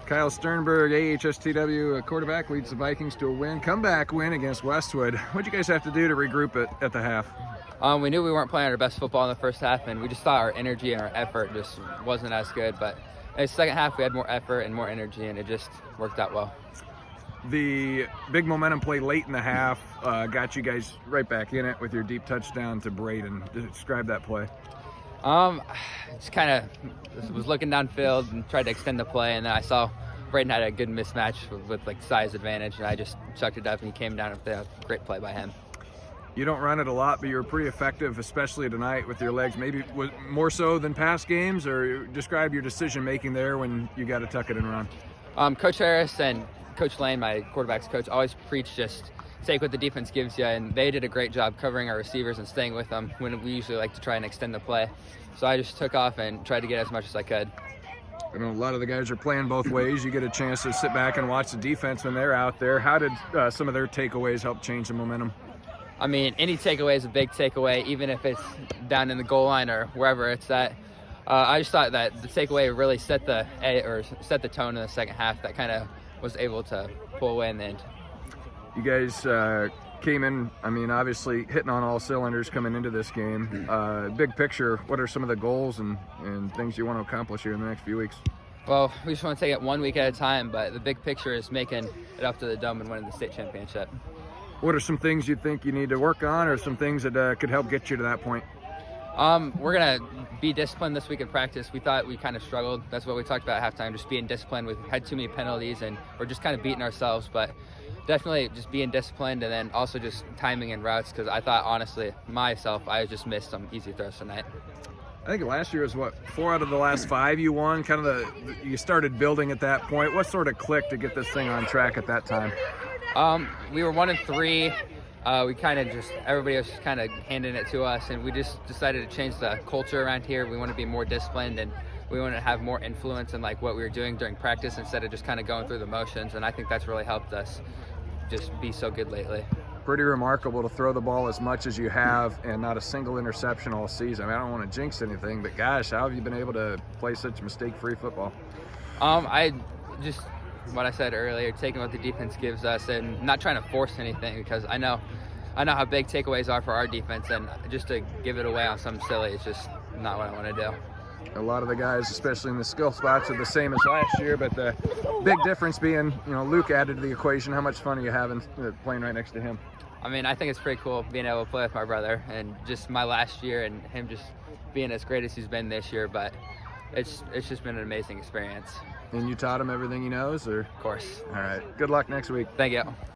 Kyle Sternberg, AHSTW quarterback, leads the Vikings to a win, comeback win against Westwood. What'd you guys have to do to regroup it at the half? We knew we weren't playing our best football in the first half, and we just thought our energy and our effort just wasn't as good. But in the second half, we had more effort and more energy, and it just worked out well. The big momentum play late in the half got you guys right back in it with your deep touchdown to Braden. Describe that play. Just kind of was looking downfield and tried to extend the play, and then I saw Braden had a good mismatch with like size advantage, and I just chucked it up, and he came down with a great play by him. You don't run it a lot, but you were pretty effective, especially tonight with your legs. Maybe more so than past games, or describe your decision making there when you got to tuck it and run. Coach Harris and Coach Lane, my quarterback's coach, always preach just take what the defense gives you, and they did a great job covering our receivers and staying with them when we usually like to try and extend the play. So I just took off and tried to get as much as I could. I know a lot of the guys are playing both ways. You get a chance to sit back and watch the defense when they're out there. How did some of their takeaways help change the momentum? I mean, any takeaway is a big takeaway, even if it's down in the goal line or wherever it's at. I just thought that the takeaway really set the tone in the second half. That kind of was able to pull away in the end. You guys came in, I mean, obviously hitting on all cylinders coming into this game. Big picture, what are some of the goals and things you want to accomplish here in the next few weeks? Well, we just want to take it 1 week at a time, but the big picture is making it up to the Dome and winning the state championship. What are some things you think you need to work on, or some things that could help get you to that point? We're going to be disciplined this week in practice. We thought we kind of struggled. That's what we talked about at halftime, just being disciplined. We've had too many penalties, and we're just kind of beating ourselves. But definitely just being disciplined, and then also just timing and routes, because I thought, honestly, myself, I just missed some easy throws tonight. I think last year was, 4 out of the last 5 you won? Kind of you started building at that point. What sort of clicked to get this thing on track at that time? We were 1-3. We kind of everybody was just kind of handing it to us, and we just decided to change the culture around here. We want to be more disciplined, and we want to have more influence in like what we were doing during practice instead of just kind of going through the motions. And I think that's really helped us just be so good lately. Pretty remarkable to throw the ball as much as you have and not a single interception all season. I mean, I don't want to jinx anything, but gosh, how have you been able to play such mistake-free football? I just, what I said earlier, taking what the defense gives us and not trying to force anything, because I know how big takeaways are for our defense, and just to give it away on something silly is just not what I want to do. A lot of the guys, especially in the skill spots, are the same as last year, but the big difference being, Luke added to the equation. How much fun are you having playing right next to him? I mean, I think it's pretty cool being able to play with my brother, and just my last year and him just being as great as he's been this year, but it's just been an amazing experience. And you taught him everything he knows, or? Of course. All right. Good luck next week. Thank you.